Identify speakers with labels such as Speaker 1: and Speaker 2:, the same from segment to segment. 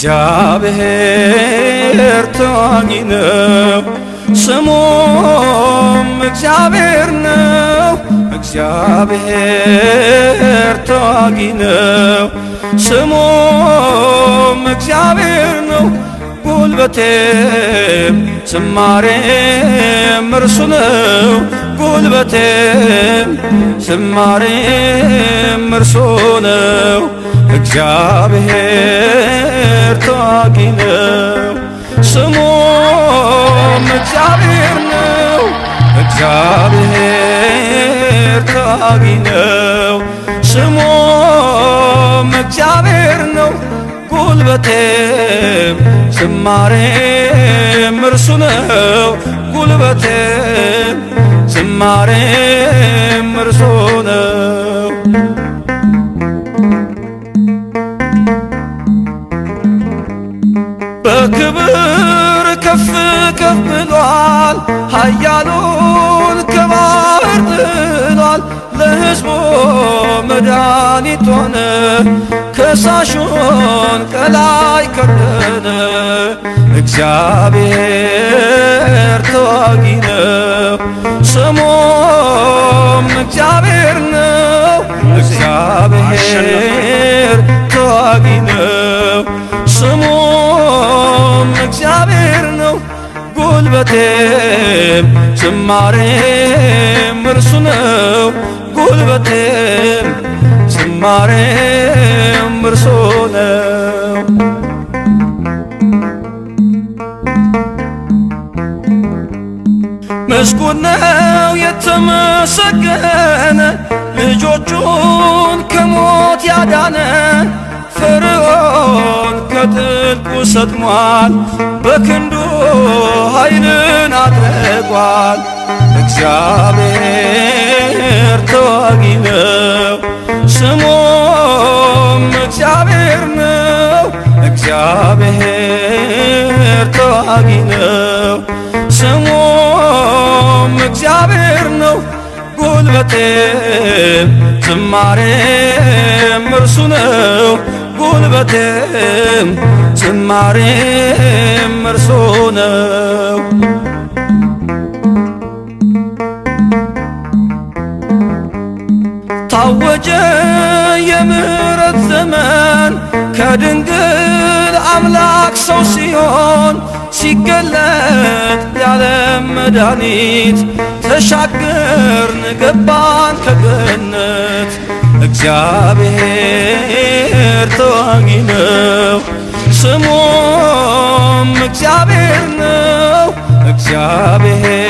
Speaker 1: እግዚአብሔር ተዋጊ ነው ስሙም እግዚአብሔር ነው። እግዚአብሔር ተዋጊ ነው ስሙም እግዚአብሔር ነው። ጉልበቴም ዝማሬም እርሱ ነው። ጉልበቴም ዝማሬም እርሱ ነው። እግዚአብሔር ተዋጊ ነው ስሙም እግዚአብሔር ነው። እግዚአብሔር ተዋጊ ነው ስሙም እግዚአብሔር ነው። ጉልበቴም ዝማሬም እርሱ ነው። ጉልበቴም ዝማሬም እርሱ ነው። በክብር ከፍ ከፍ ብሏል። ኃያሉን ከባህር ጥሏል። ለሕዝቡ መድኃኒት ሆነ። ከሳሹን ከላይ ከደነ። እግዚአብሔር ተዋጊ ነው ስሙም እግዚአብሔር ነው። እግዚአብሔር ተዋጊ ነው ስሙም እግዚአብሔር ነው። ጉልበቴም ዝማሬም እርሱ ነው። ጉልበቴም ዝማሬም እርሱ ነው። ምስጉን ነው የተመሰገነ ልጆቹን ከሞት ያዳነ። ፈርዖን ከጥልቁ ሰጥሟል በክንዱ ኃይልን አድርጓል። እግዚአብሔር ተዋጊ ነው ስሙም እግዚአብሔር ነው። እግዚአብሔር ተዋጊ ነው ስሙም እግዚአብሔር ነው። ጉልበቴም ዝማሬም እርሱ ነው። ጉልበቴም ዝማሬም እርሱ ነው። ታወጀ የምሕረት ዘመን ከድንግል አምላክ ሰው ሲሆን። ሲገለጥ የዓለም መድኃኒት ተሻገርን ገባን ከገነት። እግዚአብሔር ተዋጊ ነው ስሙም እግዚአብሔር ነው። እግዚአብሔር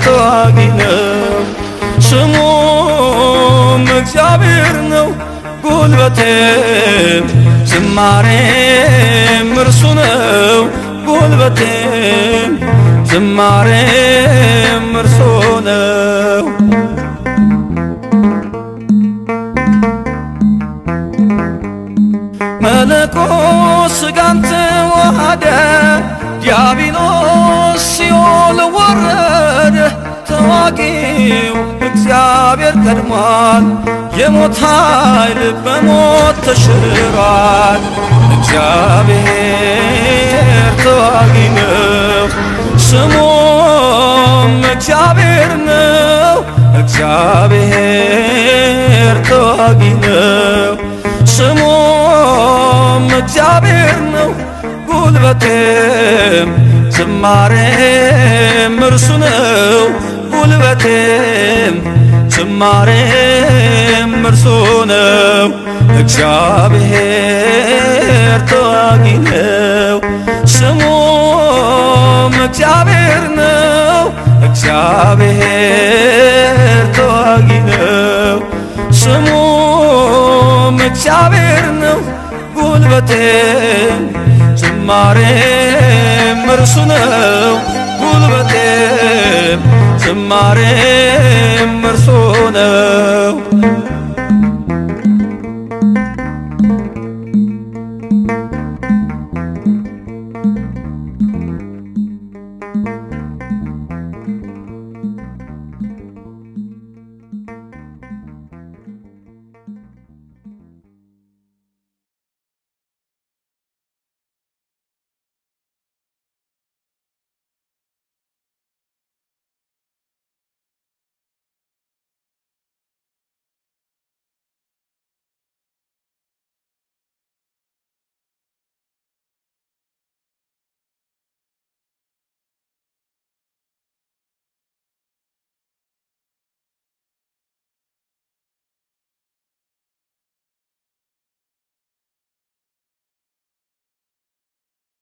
Speaker 1: ተዋጊ ነው ስሙም እግዚአብሔር ነው። ጉልበቴም ዝማሬም እርሱ ነው። ጉልበቴም ዝማሬም እርሱ ነው። መለኮት ሥጋን ተዋሃደ። ዲያብሎስ ሲኦል ወረደ። ተዋጊው እግዚአብሔር ቀድሟል። የሞት ኃይል በሞት ተሽሯል። እግዚአብሔር ተዋጊ ነው ስሙም እግዚአብሔር ነው። እግዚአብሔር ተዋጊ ነው ስሙም እግዚአብሔር ነው። ጉልበቴም ዝማሬም እርሱ ነው። ጉልበቴም ዝማሬም እርሱ ነው። እግዚአብሔር ተዋጊ ነው ስሙም እግዚአብሔር ነው። እግዚአብሔር ተዋጊ ነው ስሙም እግዚአብሔር ነው። ጉልበቴም ዝማሬም እርሱ ነው። ጉልበቴም ዝማሬም እርሱ ነው።